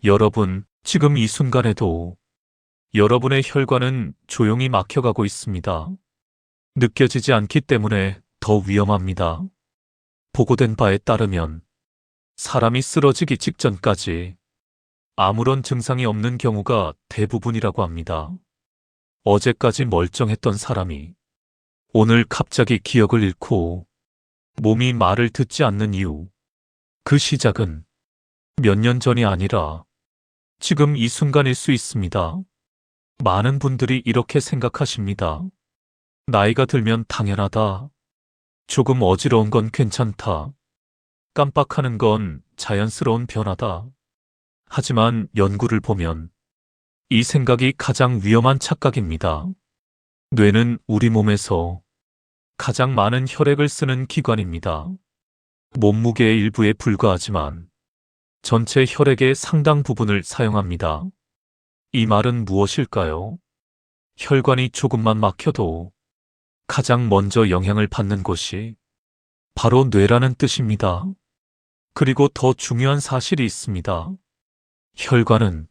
여러분, 지금 이 순간에도 여러분의 혈관은 조용히 막혀가고 있습니다. 느껴지지 않기 때문에 더 위험합니다. 보고된 바에 따르면 사람이 쓰러지기 직전까지 아무런 증상이 없는 경우가 대부분이라고 합니다. 어제까지 멀쩡했던 사람이 오늘 갑자기 기억을 잃고 몸이 말을 듣지 않는 이유, 그 시작은 몇 년 전이 아니라 지금 이 순간일 수 있습니다. 많은 분들이 이렇게 생각하십니다. 나이가 들면 당연하다. 조금 어지러운 건 괜찮다. 깜빡하는 건 자연스러운 변화다. 하지만 연구를 보면 이 생각이 가장 위험한 착각입니다. 뇌는 우리 몸에서 가장 많은 혈액을 쓰는 기관입니다. 몸무게의 일부에 불과하지만 전체 혈액의 상당 부분을 사용합니다. 이 말은 무엇일까요? 혈관이 조금만 막혀도 가장 먼저 영향을 받는 곳이 바로 뇌라는 뜻입니다. 그리고 더 중요한 사실이 있습니다. 혈관은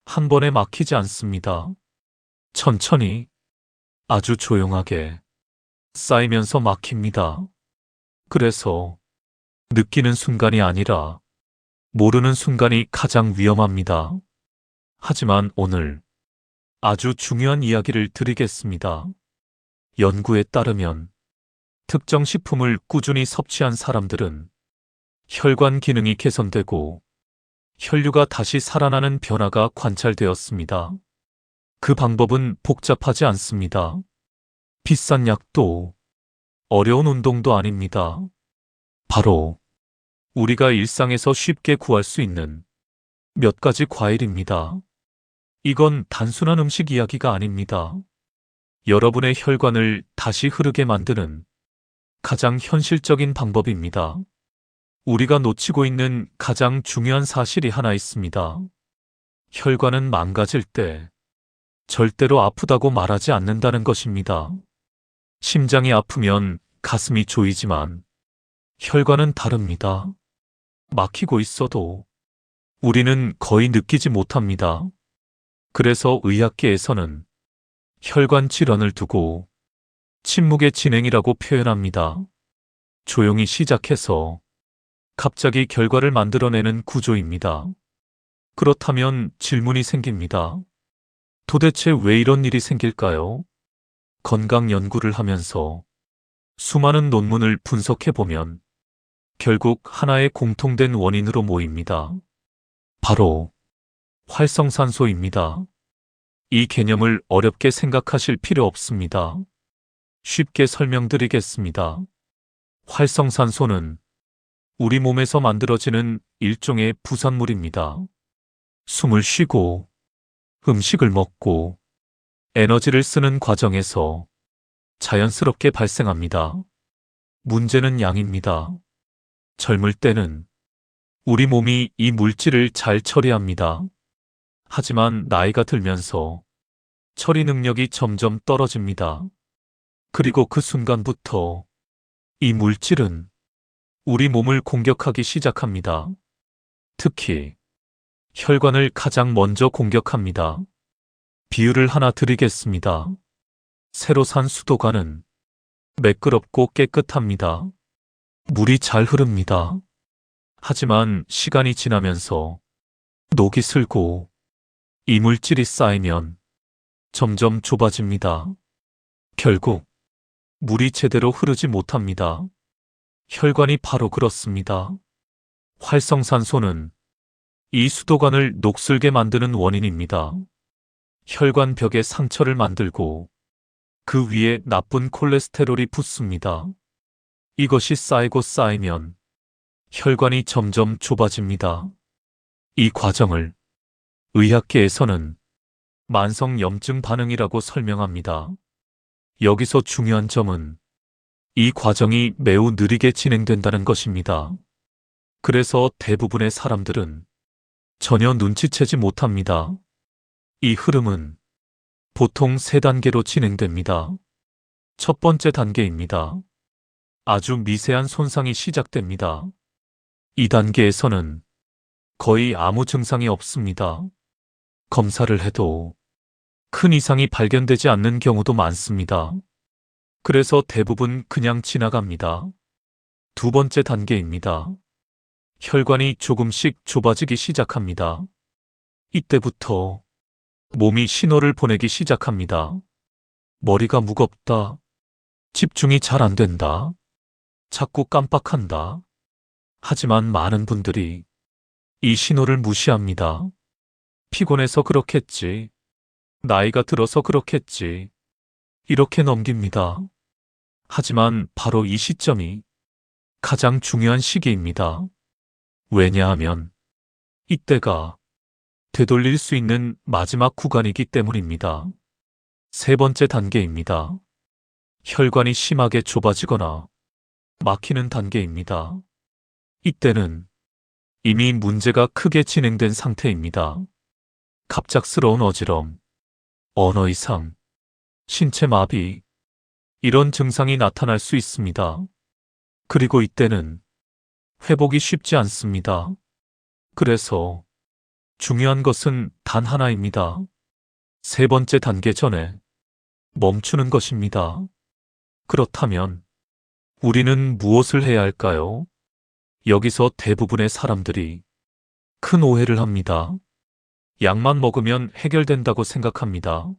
한 번에 막히지 않습니다. 천천히, 아주 조용하게 쌓이면서 막힙니다. 그래서 느끼는 순간이 아니라 모르는 순간이 가장 위험합니다. 하지만 오늘 아주 중요한 이야기를 드리겠습니다. 연구에 따르면 특정 식품을 꾸준히 섭취한 사람들은 혈관 기능이 개선되고 혈류가 다시 살아나는 변화가 관찰되었습니다. 그 방법은 복잡하지 않습니다. 비싼 약도 어려운 운동도 아닙니다. 바로 우리가 일상에서 쉽게 구할 수 있는 몇 가지 과일입니다. 이건 단순한 음식 이야기가 아닙니다. 여러분의 혈관을 다시 흐르게 만드는 가장 현실적인 방법입니다. 우리가 놓치고 있는 가장 중요한 사실이 하나 있습니다. 혈관은 망가질 때 절대로 아프다고 말하지 않는다는 것입니다. 심장이 아프면 가슴이 조이지만 혈관은 다릅니다. 막히고 있어도 우리는 거의 느끼지 못합니다. 그래서 의학계에서는 혈관 질환을 두고 침묵의 진행이라고 표현합니다. 조용히 시작해서 갑자기 결과를 만들어내는 구조입니다. 그렇다면 질문이 생깁니다. 도대체 왜 이런 일이 생길까요? 건강 연구를 하면서 수많은 논문을 분석해보면 결국 하나의 공통된 원인으로 모입니다. 바로 활성산소입니다. 이 개념을 어렵게 생각하실 필요 없습니다. 쉽게 설명드리겠습니다. 활성산소는 우리 몸에서 만들어지는 일종의 부산물입니다. 숨을 쉬고 음식을 먹고 에너지를 쓰는 과정에서 자연스럽게 발생합니다. 문제는 양입니다. 젊을 때는 우리 몸이 이 물질을 잘 처리합니다. 하지만 나이가 들면서 처리 능력이 점점 떨어집니다. 그리고 그 순간부터 이 물질은 우리 몸을 공격하기 시작합니다. 특히 혈관을 가장 먼저 공격합니다. 비유를 하나 드리겠습니다. 새로 산 수도관은 매끄럽고 깨끗합니다. 물이 잘 흐릅니다. 하지만 시간이 지나면서 녹이 슬고 이물질이 쌓이면 점점 좁아집니다. 결국 물이 제대로 흐르지 못합니다. 혈관이 바로 그렇습니다. 활성산소는 이 수도관을 녹슬게 만드는 원인입니다. 혈관 벽에 상처를 만들고 그 위에 나쁜 콜레스테롤이 붙습니다. 이것이 쌓이고 쌓이면 혈관이 점점 좁아집니다. 이 과정을 의학계에서는 만성염증 반응이라고 설명합니다. 여기서 중요한 점은 이 과정이 매우 느리게 진행된다는 것입니다. 그래서 대부분의 사람들은 전혀 눈치채지 못합니다. 이 흐름은 보통 3단계로 진행됩니다. 첫 번째 단계입니다. 아주 미세한 손상이 시작됩니다. 이 단계에서는 거의 아무 증상이 없습니다. 검사를 해도 큰 이상이 발견되지 않는 경우도 많습니다. 그래서 대부분 그냥 지나갑니다. 두 번째 단계입니다. 혈관이 조금씩 좁아지기 시작합니다. 이때부터 몸이 신호를 보내기 시작합니다. 머리가 무겁다. 집중이 잘 안 된다. 자꾸 깜빡한다. 하지만 많은 분들이 이 신호를 무시합니다. 피곤해서 그렇겠지. 나이가 들어서 그렇겠지. 이렇게 넘깁니다. 하지만 바로 이 시점이 가장 중요한 시기입니다. 왜냐하면 이때가 되돌릴 수 있는 마지막 구간이기 때문입니다. 세 번째 단계입니다. 혈관이 심하게 좁아지거나 막히는 단계입니다. 이때는 이미 문제가 크게 진행된 상태입니다. 갑작스러운 어지럼, 언어 이상, 신체 마비, 이런 증상이 나타날 수 있습니다. 그리고 이때는 회복이 쉽지 않습니다. 그래서 중요한 것은 단 하나입니다. 세 번째 단계 전에 멈추는 것입니다. 그렇다면 우리는 무엇을 해야 할까요? 여기서 대부분의 사람들이 큰 오해를 합니다. 약만 먹으면 해결된다고 생각합니다.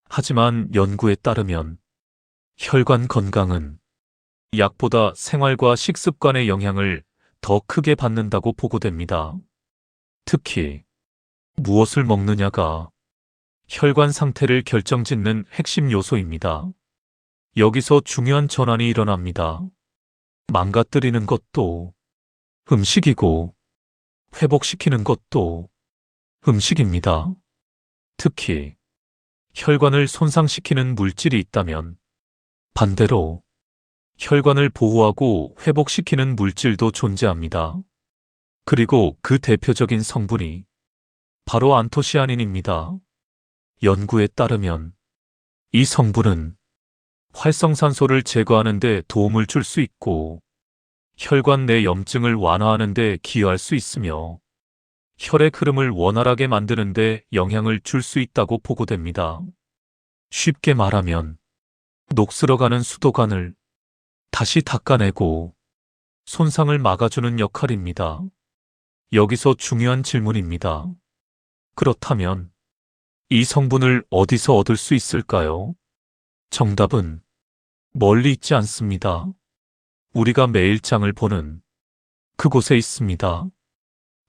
하지만 연구에 따르면 혈관 건강은 약보다 생활과 식습관의 영향을 더 크게 받는다고 보고됩니다. 특히 무엇을 먹느냐가 혈관 상태를 결정짓는 핵심 요소입니다. 여기서 중요한 전환이 일어납니다. 망가뜨리는 것도 음식이고 회복시키는 것도 음식입니다. 특히 혈관을 손상시키는 물질이 있다면 반대로 혈관을 보호하고 회복시키는 물질도 존재합니다. 그리고 그 대표적인 성분이 바로 안토시아닌입니다. 연구에 따르면 이 성분은 활성산소를 제거하는 데 도움을 줄 수 있고 혈관 내 염증을 완화하는 데 기여할 수 있으며 혈액 흐름을 원활하게 만드는 데 영향을 줄 수 있다고 보고됩니다. 쉽게 말하면 녹슬어가는 수도관을 다시 닦아내고 손상을 막아주는 역할입니다. 여기서 중요한 질문입니다. 그렇다면 이 성분을 어디서 얻을 수 있을까요? 정답은 멀리 있지 않습니다. 우리가 매일 장을 보는 그곳에 있습니다.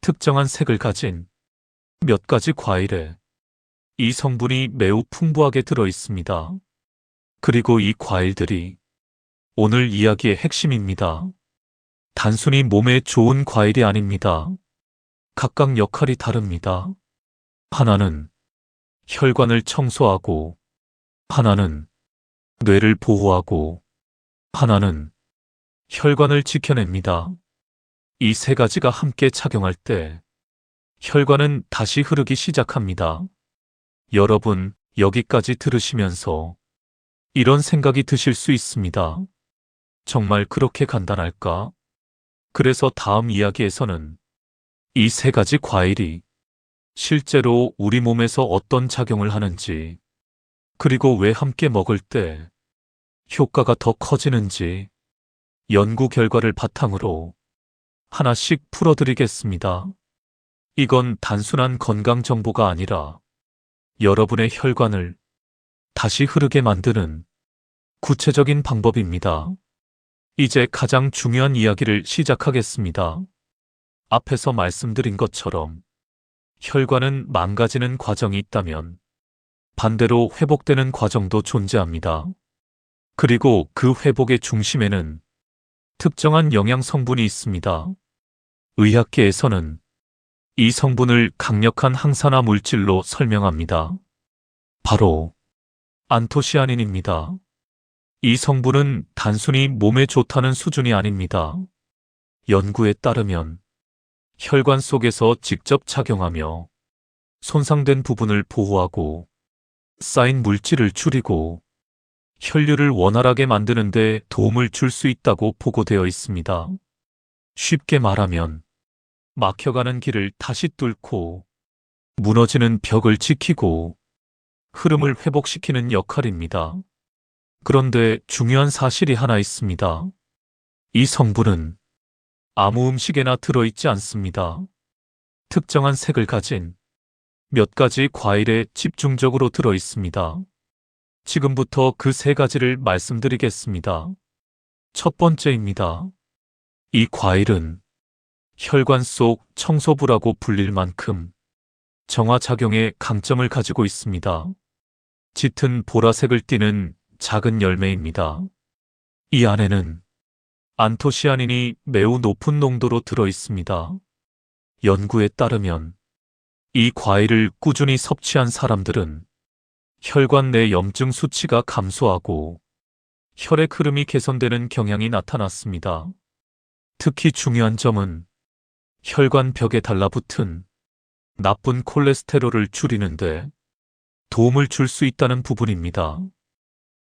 특정한 색을 가진 몇 가지 과일에 이 성분이 매우 풍부하게 들어 있습니다. 그리고 이 과일들이 오늘 이야기의 핵심입니다. 단순히 몸에 좋은 과일이 아닙니다. 각각 역할이 다릅니다. 하나는 혈관을 청소하고, 하나는 뇌를 보호하고, 하나는 혈관을 지켜냅니다. 이 세 가지가 함께 작용할 때 혈관은 다시 흐르기 시작합니다. 여러분, 여기까지 들으시면서 이런 생각이 드실 수 있습니다. 정말 그렇게 간단할까? 그래서 다음 이야기에서는 이 세 가지 과일이 실제로 우리 몸에서 어떤 작용을 하는지, 그리고 왜 함께 먹을 때 효과가 더 커지는지 연구 결과를 바탕으로 하나씩 풀어드리겠습니다. 이건 단순한 건강 정보가 아니라 여러분의 혈관을 다시 흐르게 만드는 구체적인 방법입니다. 이제 가장 중요한 이야기를 시작하겠습니다. 앞에서 말씀드린 것처럼 혈관은 망가지는 과정이 있다면 반대로 회복되는 과정도 존재합니다. 그리고 그 회복의 중심에는 특정한 영양 성분이 있습니다. 의학계에서는 이 성분을 강력한 항산화 물질로 설명합니다. 바로 안토시아닌입니다. 이 성분은 단순히 몸에 좋다는 수준이 아닙니다. 연구에 따르면 혈관 속에서 직접 작용하며 손상된 부분을 보호하고 쌓인 물질을 줄이고 혈류를 원활하게 만드는 데 도움을 줄 수 있다고 보고되어 있습니다. 쉽게 말하면 막혀가는 길을 다시 뚫고 무너지는 벽을 지키고 흐름을 회복시키는 역할입니다. 그런데 중요한 사실이 하나 있습니다. 이 성분은 아무 음식에나 들어있지 않습니다. 특정한 색을 가진 몇 가지 과일에 집중적으로 들어있습니다. 지금부터 그 세 가지를 말씀드리겠습니다. 첫 번째입니다. 이 과일은 혈관 속 청소부라고 불릴 만큼 정화작용의 강점을 가지고 있습니다. 짙은 보라색을 띠는 작은 열매입니다. 이 안에는 안토시아닌이 매우 높은 농도로 들어 있습니다. 연구에 따르면 이 과일을 꾸준히 섭취한 사람들은 혈관 내 염증 수치가 감소하고 혈액 흐름이 개선되는 경향이 나타났습니다. 특히 중요한 점은 혈관 벽에 달라붙은 나쁜 콜레스테롤을 줄이는데 도움을 줄 수 있다는 부분입니다.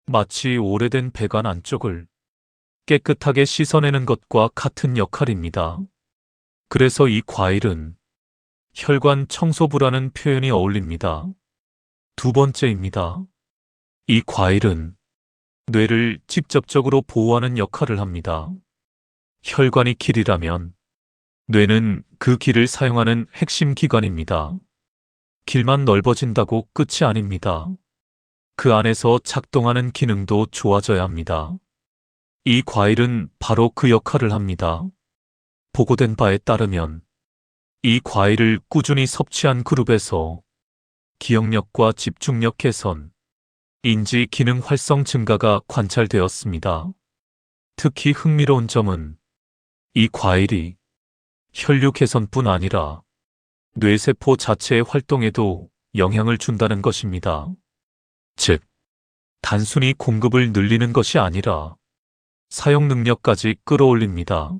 마치 오래된 배관 안쪽을 깨끗하게 씻어내는 것과 같은 역할입니다. 그래서 이 과일은 혈관 청소부라는 표현이 어울립니다. 두 번째입니다. 이 과일은 뇌를 직접적으로 보호하는 역할을 합니다. 혈관이 길이라면 뇌는 그 길을 사용하는 핵심 기관입니다. 길만 넓어진다고 끝이 아닙니다. 그 안에서 작동하는 기능도 좋아져야 합니다. 이 과일은 바로 그 역할을 합니다. 보고된 바에 따르면 이 과일을 꾸준히 섭취한 그룹에서 기억력과 집중력 개선, 인지 기능 활성 증가가 관찰되었습니다. 특히 흥미로운 점은 이 과일이 혈류 개선뿐 아니라 뇌세포 자체의 활동에도 영향을 준다는 것입니다. 즉, 단순히 공급을 늘리는 것이 아니라 사용 능력까지 끌어올립니다.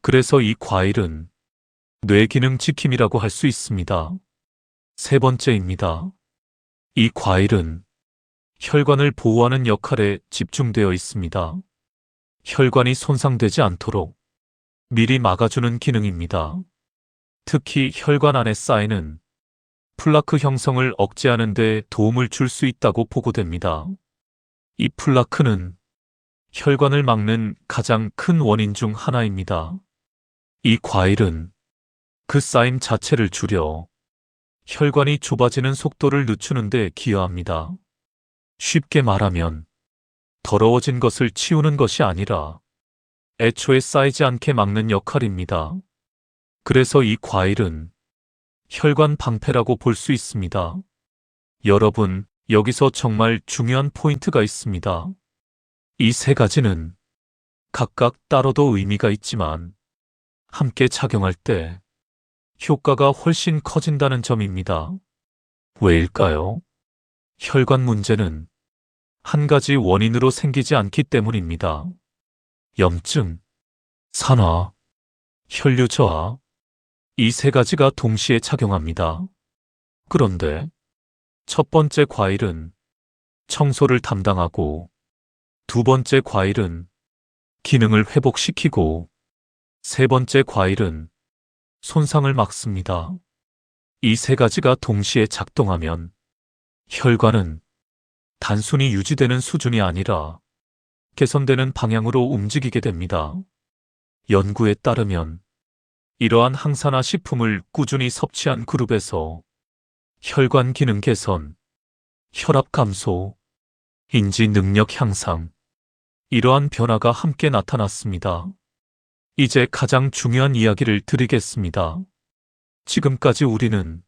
그래서 이 과일은 뇌 기능 지킴이라고 할 수 있습니다. 세 번째입니다. 이 과일은 혈관을 보호하는 역할에 집중되어 있습니다. 혈관이 손상되지 않도록 미리 막아주는 기능입니다. 특히 혈관 안에 쌓이는 플라크 형성을 억제하는 데 도움을 줄 수 있다고 보고됩니다. 이 플라크는 혈관을 막는 가장 큰 원인 중 하나입니다. 이 과일은 그 쌓임 자체를 줄여 혈관이 좁아지는 속도를 늦추는 데 기여합니다. 쉽게 말하면 더러워진 것을 치우는 것이 아니라 애초에 쌓이지 않게 막는 역할입니다. 그래서 이 과일은 혈관 방패라고 볼 수 있습니다. 여러분, 여기서 정말 중요한 포인트가 있습니다. 이 세 가지는 각각 따로도 의미가 있지만 함께 작용할 때 효과가 훨씬 커진다는 점입니다. 왜일까요? 혈관 문제는 한 가지 원인으로 생기지 않기 때문입니다. 염증, 산화, 혈류 저하, 이 세 가지가 동시에 작용합니다. 그런데 첫 번째 과일은 청소를 담당하고 두 번째 과일은 기능을 회복시키고 세 번째 과일은 손상을 막습니다. 이 세 가지가 동시에 작동하면 혈관은 단순히 유지되는 수준이 아니라 개선되는 방향으로 움직이게 됩니다. 연구에 따르면 이러한 항산화 식품을 꾸준히 섭취한 그룹에서 혈관 기능 개선, 혈압 감소, 인지 능력 향상, 이러한 변화가 함께 나타났습니다. 이제 가장 중요한 이야기를 드리겠습니다. 지금까지 우리는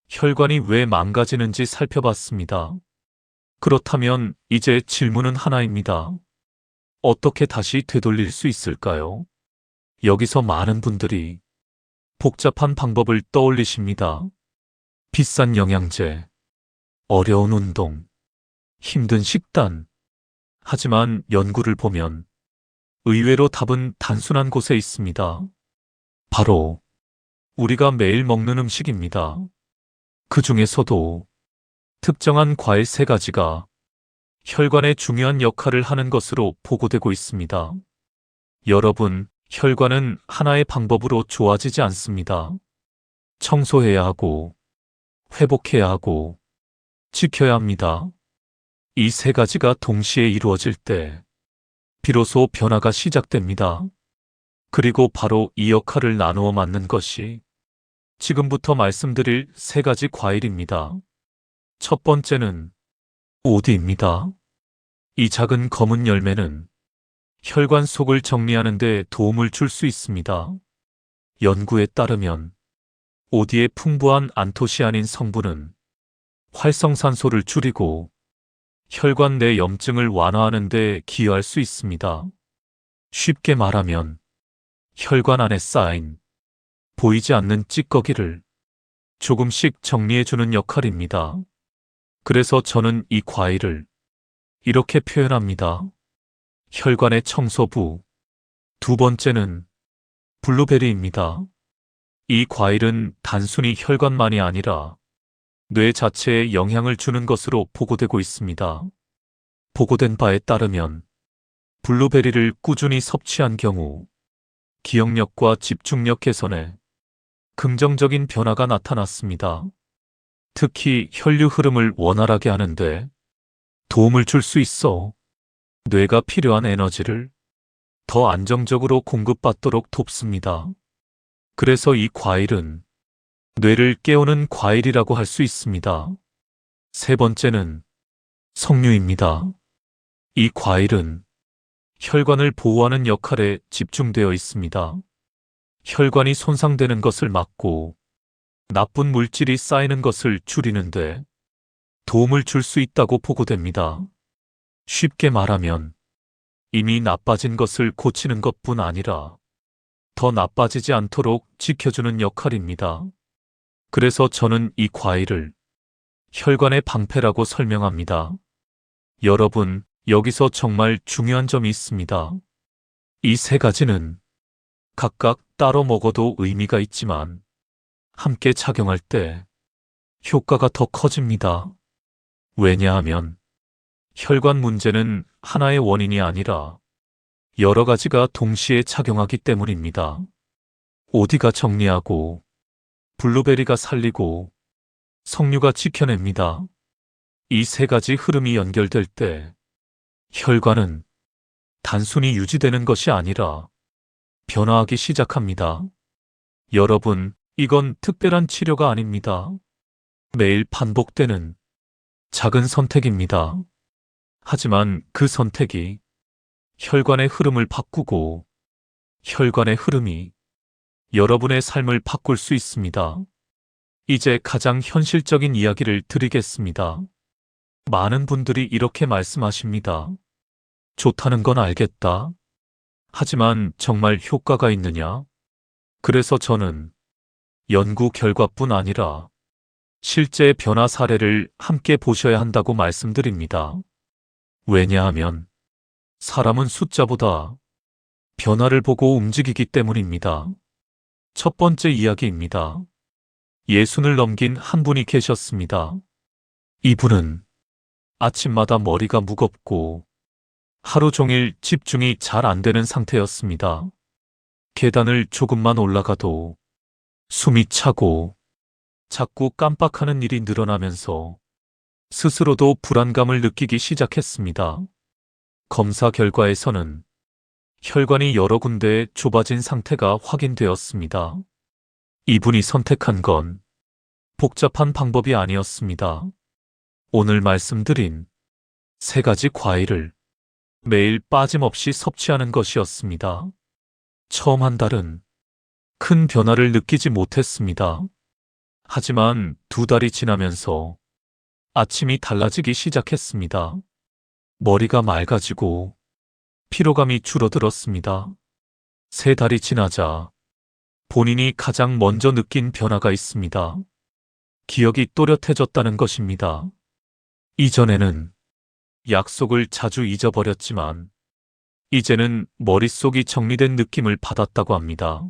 혈관이 왜 망가지는지 살펴봤습니다. 그렇다면 이제 질문은 하나입니다. 어떻게 다시 되돌릴 수 있을까요? 여기서 많은 분들이 복잡한 방법을 떠올리십니다. 비싼 영양제, 어려운 운동, 힘든 식단. 하지만 연구를 보면 의외로 답은 단순한 곳에 있습니다. 바로 우리가 매일 먹는 음식입니다. 그 중에서도 특정한 과일 세 가지가 혈관에 중요한 역할을 하는 것으로 보고되고 있습니다. 여러분, 혈관은 하나의 방법으로 좋아지지 않습니다. 청소해야 하고, 회복해야 하고, 지켜야 합니다. 이 세 가지가 동시에 이루어질 때, 비로소 변화가 시작됩니다. 그리고 바로 이 역할을 나누어 맡는 것이 지금부터 말씀드릴 세 가지 과일입니다. 첫 번째는 오디입니다. 이 작은 검은 열매는 혈관 속을 정리하는 데 도움을 줄 수 있습니다. 연구에 따르면 오디의 풍부한 안토시아닌 성분은 활성산소를 줄이고 혈관 내 염증을 완화하는 데 기여할 수 있습니다. 쉽게 말하면 혈관 안에 쌓인 보이지 않는 찌꺼기를 조금씩 정리해주는 역할입니다. 그래서 저는 이 과일을 이렇게 표현합니다. 혈관의 청소부. 두 번째는 블루베리입니다. 이 과일은 단순히 혈관만이 아니라 뇌 자체에 영향을 주는 것으로 보고되고 있습니다. 보고된 바에 따르면 블루베리를 꾸준히 섭취한 경우 기억력과 집중력 개선에 긍정적인 변화가 나타났습니다. 특히 혈류 흐름을 원활하게 하는데 도움을 줄 수 있어 뇌가 필요한 에너지를 더 안정적으로 공급받도록 돕습니다. 그래서 이 과일은 뇌를 깨우는 과일이라고 할 수 있습니다. 세 번째는 석류입니다. 이 과일은 혈관을 보호하는 역할에 집중되어 있습니다. 혈관이 손상되는 것을 막고 나쁜 물질이 쌓이는 것을 줄이는데 도움을 줄 수 있다고 보고됩니다. 쉽게 말하면 이미 나빠진 것을 고치는 것뿐 아니라 더 나빠지지 않도록 지켜주는 역할입니다. 그래서 저는 이 과일을 혈관의 방패라고 설명합니다. 여러분, 여기서 정말 중요한 점이 있습니다. 이 세 가지는 각각 따로 먹어도 의미가 있지만 함께 착용할 때 효과가 더 커집니다. 왜냐하면 혈관 문제는 하나의 원인이 아니라 여러 가지가 동시에 작용하기 때문입니다. 오디가 정리하고 블루베리가 살리고 석류가 지켜냅니다. 이 세 가지 흐름이 연결될 때 혈관은 단순히 유지되는 것이 아니라 변화하기 시작합니다. 여러분, 이건 특별한 치료가 아닙니다. 매일 반복되는 작은 선택입니다. 하지만 그 선택이 혈관의 흐름을 바꾸고 혈관의 흐름이 여러분의 삶을 바꿀 수 있습니다. 이제 가장 현실적인 이야기를 드리겠습니다. 많은 분들이 이렇게 말씀하십니다. 좋다는 건 알겠다. 하지만 정말 효과가 있느냐? 그래서 저는 연구 결과뿐 아니라 실제 변화 사례를 함께 보셔야 한다고 말씀드립니다. 왜냐하면 사람은 숫자보다 변화를 보고 움직이기 때문입니다. 첫 번째 이야기입니다. 60을 넘긴 한 분이 계셨습니다. 이분은 아침마다 머리가 무겁고 하루 종일 집중이 잘 안 되는 상태였습니다. 계단을 조금만 올라가도 숨이 차고 자꾸 깜빡하는 일이 늘어나면서 스스로도 불안감을 느끼기 시작했습니다. 검사 결과에서는 혈관이 여러 군데에 좁아진 상태가 확인되었습니다. 이분이 선택한 건 복잡한 방법이 아니었습니다. 오늘 말씀드린 세 가지 과일을 매일 빠짐없이 섭취하는 것이었습니다. 처음 한 달은 큰 변화를 느끼지 못했습니다. 하지만 2달이 지나면서 아침이 달라지기 시작했습니다. 머리가 맑아지고 피로감이 줄어들었습니다. 3달이 지나자 본인이 가장 먼저 느낀 변화가 있습니다. 기억이 또렷해졌다는 것입니다. 이전에는 약속을 자주 잊어버렸지만 이제는 머릿속이 정리된 느낌을 받았다고 합니다.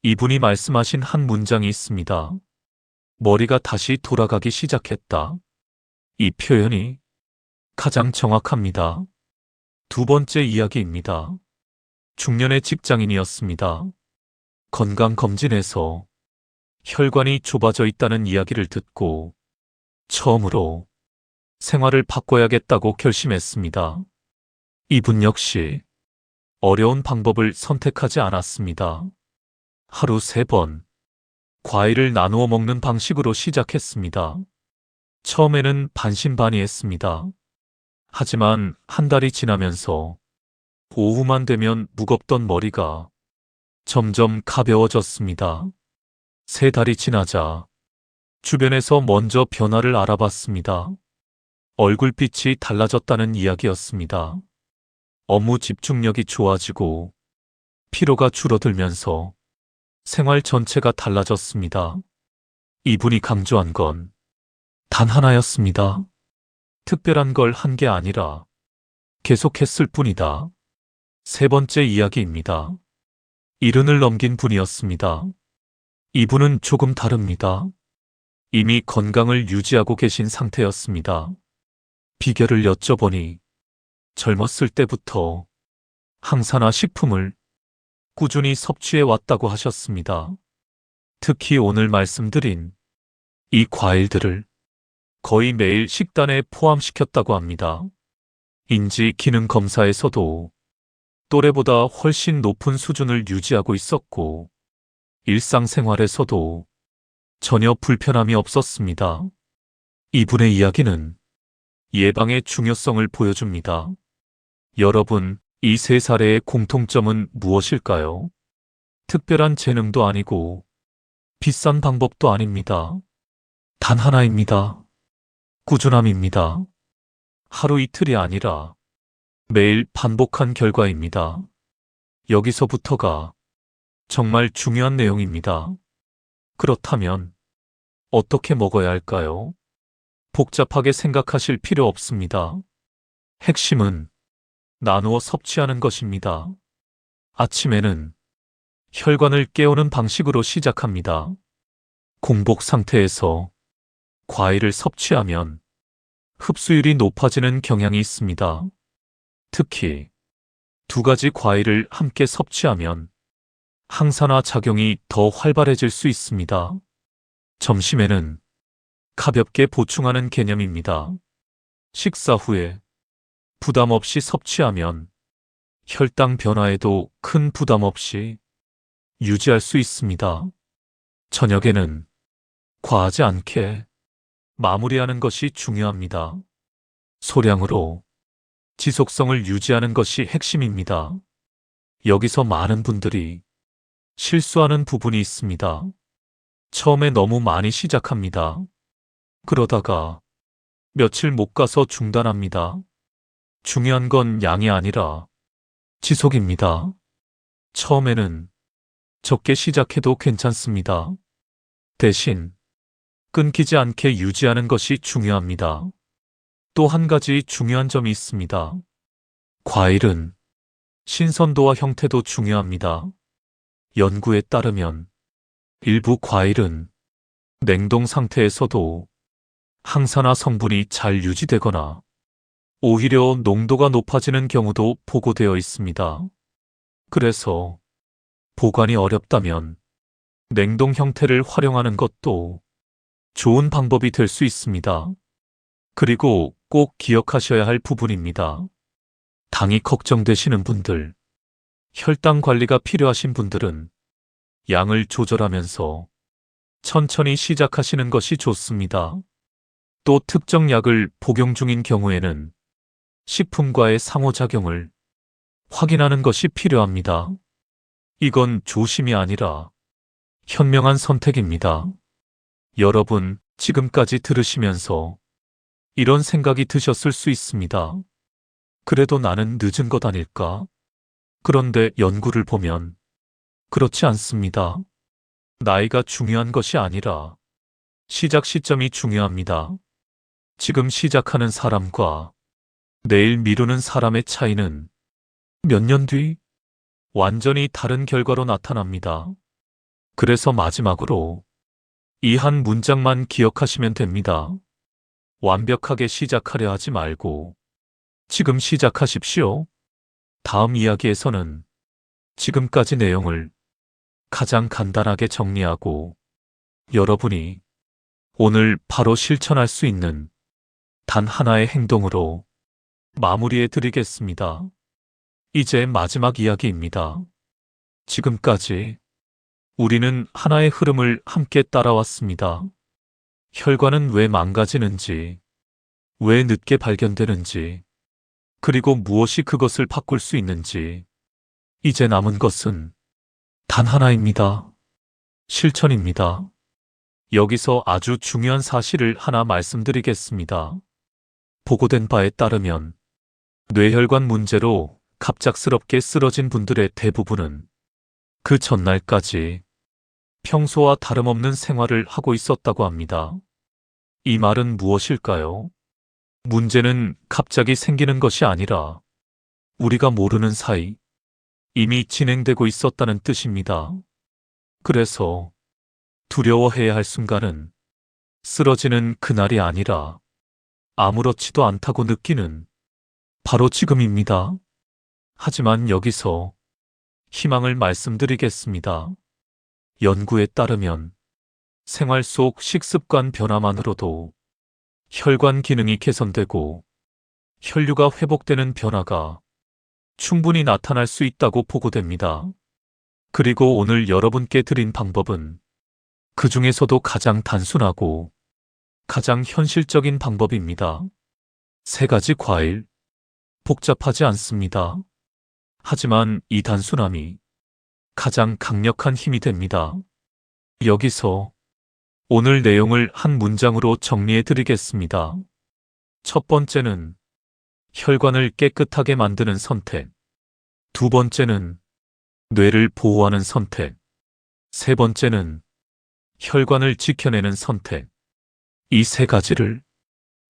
이분이 말씀하신 한 문장이 있습니다. 머리가 다시 돌아가기 시작했다. 이 표현이 가장 정확합니다. 두 번째 이야기입니다. 중년의 직장인이었습니다. 건강검진에서 혈관이 좁아져 있다는 이야기를 듣고 처음으로 생활을 바꿔야겠다고 결심했습니다. 이분 역시 어려운 방법을 선택하지 않았습니다. 하루 3번 과일을 나누어 먹는 방식으로 시작했습니다. 처음에는 반신반의했습니다. 하지만 한 달이 지나면서 오후만 되면 무겁던 머리가 점점 가벼워졌습니다. 3달이 지나자 주변에서 먼저 변화를 알아봤습니다. 얼굴빛이 달라졌다는 이야기였습니다. 업무 집중력이 좋아지고 피로가 줄어들면서 생활 전체가 달라졌습니다. 이분이 강조한 건 단 하나였습니다. 특별한 걸 한 게 아니라 계속했을 뿐이다. 3번째 이야기입니다. 70을 넘긴 분이었습니다. 이분은 조금 다릅니다. 이미 건강을 유지하고 계신 상태였습니다. 비결을 여쭤보니 젊었을 때부터 항산화 식품을 꾸준히 섭취해 왔다고 하셨습니다. 특히 오늘 말씀드린 이 과일들을 거의 매일 식단에 포함시켰다고 합니다. 인지 기능 검사에서도 또래보다 훨씬 높은 수준을 유지하고 있었고 일상생활에서도 전혀 불편함이 없었습니다. 이분의 이야기는 예방의 중요성을 보여줍니다. 여러분, 이 3사례의 공통점은 무엇일까요? 특별한 재능도 아니고 비싼 방법도 아닙니다. 단 하나입니다. 꾸준함입니다. 하루 이틀이 아니라 매일 반복한 결과입니다. 여기서부터가 정말 중요한 내용입니다. 그렇다면 어떻게 먹어야 할까요? 복잡하게 생각하실 필요 없습니다. 핵심은 나누어 섭취하는 것입니다. 아침에는 혈관을 깨우는 방식으로 시작합니다. 공복 상태에서 과일을 섭취하면 흡수율이 높아지는 경향이 있습니다. 특히 2가지 과일을 함께 섭취하면 항산화 작용이 더 활발해질 수 있습니다. 점심에는 가볍게 보충하는 개념입니다. 식사 후에 부담 없이 섭취하면 혈당 변화에도 큰 부담 없이 유지할 수 있습니다. 저녁에는 과하지 않게 마무리하는 것이 중요합니다. 소량으로 지속성을 유지하는 것이 핵심입니다. 여기서 많은 분들이 실수하는 부분이 있습니다. 처음에 너무 많이 시작합니다. 그러다가 며칠 못 가서 중단합니다. 중요한 건 양이 아니라 지속입니다. 처음에는 적게 시작해도 괜찮습니다. 대신 끊기지 않게 유지하는 것이 중요합니다. 또 한 가지 중요한 점이 있습니다. 과일은 신선도와 형태도 중요합니다. 연구에 따르면 일부 과일은 냉동 상태에서도 항산화 성분이 잘 유지되거나 오히려 농도가 높아지는 경우도 보고되어 있습니다. 그래서 보관이 어렵다면 냉동 형태를 활용하는 것도 좋은 방법이 될 수 있습니다. 그리고 꼭 기억하셔야 할 부분입니다. 당이 걱정되시는 분들, 혈당 관리가 필요하신 분들은 양을 조절하면서 천천히 시작하시는 것이 좋습니다. 또 특정 약을 복용 중인 경우에는 식품과의 상호작용을 확인하는 것이 필요합니다. 이건 조심이 아니라 현명한 선택입니다. 여러분, 지금까지 들으시면서 이런 생각이 드셨을 수 있습니다. 그래도 나는 늦은 것 아닐까? 그런데 연구를 보면 그렇지 않습니다. 나이가 중요한 것이 아니라 시작 시점이 중요합니다. 지금 시작하는 사람과 내일 미루는 사람의 차이는 몇 년 뒤 완전히 다른 결과로 나타납니다. 그래서 마지막으로 이 한 문장만 기억하시면 됩니다. 완벽하게 시작하려 하지 말고 지금 시작하십시오. 다음 이야기에서는 지금까지 내용을 가장 간단하게 정리하고 여러분이 오늘 바로 실천할 수 있는 단 하나의 행동으로 마무리해 드리겠습니다. 이제 마지막 이야기입니다. 지금까지 우리는 하나의 흐름을 함께 따라왔습니다. 혈관은 왜 망가지는지, 왜 늦게 발견되는지, 그리고 무엇이 그것을 바꿀 수 있는지, 이제 남은 것은 단 하나입니다. 실천입니다. 여기서 아주 중요한 사실을 하나 말씀드리겠습니다. 보고된 바에 따르면 뇌혈관 문제로 갑작스럽게 쓰러진 분들의 대부분은 그 전날까지 평소와 다름없는 생활을 하고 있었다고 합니다. 이 말은 무엇일까요? 문제는 갑자기 생기는 것이 아니라 우리가 모르는 사이 이미 진행되고 있었다는 뜻입니다. 그래서 두려워해야 할 순간은 쓰러지는 그날이 아니라 아무렇지도 않다고 느끼는 바로 지금입니다. 하지만 여기서 희망을 말씀드리겠습니다. 연구에 따르면 생활 속 식습관 변화만으로도 혈관 기능이 개선되고 혈류가 회복되는 변화가 충분히 나타날 수 있다고 보고됩니다. 그리고 오늘 여러분께 드린 방법은 그 중에서도 가장 단순하고 가장 현실적인 방법입니다. 3가지 과일. 복잡하지 않습니다. 하지만 이 단순함이 가장 강력한 힘이 됩니다. 여기서 오늘 내용을 한 문장으로 정리해 드리겠습니다. 첫 번째는 혈관을 깨끗하게 만드는 선택. 두 번째는 뇌를 보호하는 선택. 세 번째는 혈관을 지켜내는 선택. 이 3가지를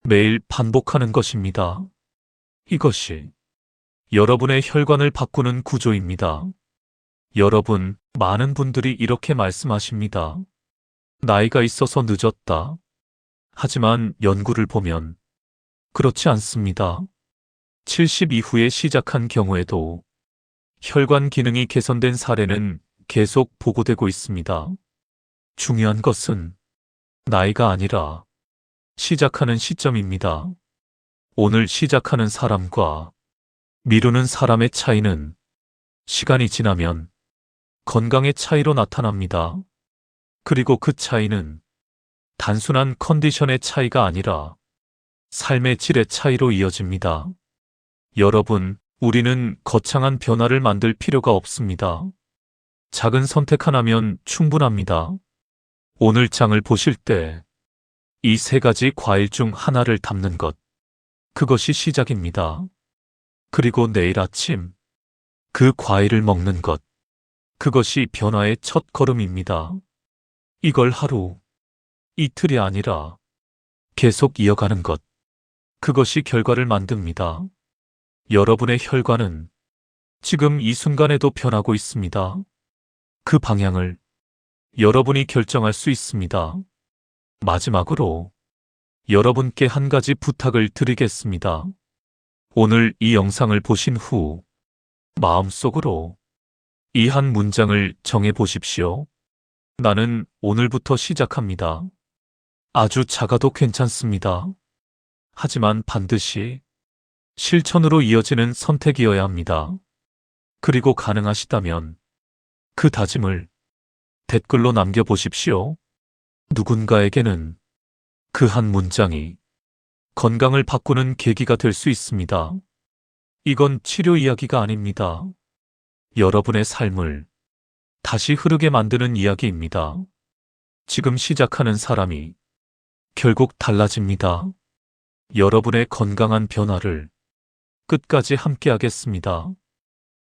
매일 반복하는 것입니다. 이것이 여러분의 혈관을 바꾸는 구조입니다. 여러분, 많은 분들이 이렇게 말씀하십니다. 나이가 있어서 늦었다. 하지만 연구를 보면 그렇지 않습니다. 70 이후에 시작한 경우에도 혈관 기능이 개선된 사례는 계속 보고되고 있습니다. 중요한 것은 나이가 아니라 시작하는 시점입니다. 오늘 시작하는 사람과 미루는 사람의 차이는 시간이 지나면 건강의 차이로 나타납니다. 그리고 그 차이는 단순한 컨디션의 차이가 아니라 삶의 질의 차이로 이어집니다. 여러분, 우리는 거창한 변화를 만들 필요가 없습니다. 작은 선택 하나면 충분합니다. 오늘 장을 보실 때 이 3가지 과일 중 하나를 담는 것, 그것이 시작입니다. 그리고 내일 아침 그 과일을 먹는 것, 그것이 변화의 첫 걸음입니다. 이걸 하루, 이틀이 아니라 계속 이어가는 것, 그것이 결과를 만듭니다. 여러분의 혈관은 지금 이 순간에도 변하고 있습니다. 그 방향을 여러분이 결정할 수 있습니다. 마지막으로 여러분께 한 가지 부탁을 드리겠습니다. 오늘 이 영상을 보신 후 마음속으로 이 한 문장을 정해 보십시오. 나는 오늘부터 시작합니다. 아주 작아도 괜찮습니다. 하지만 반드시 실천으로 이어지는 선택이어야 합니다. 그리고 가능하시다면 그 다짐을 댓글로 남겨보십시오. 누군가에게는 그 한 문장이 건강을 바꾸는 계기가 될 수 있습니다. 이건 치료 이야기가 아닙니다. 여러분의 삶을 다시 흐르게 만드는 이야기입니다. 지금 시작하는 사람이 결국 달라집니다. 여러분의 건강한 변화를 끝까지 함께 하겠습니다.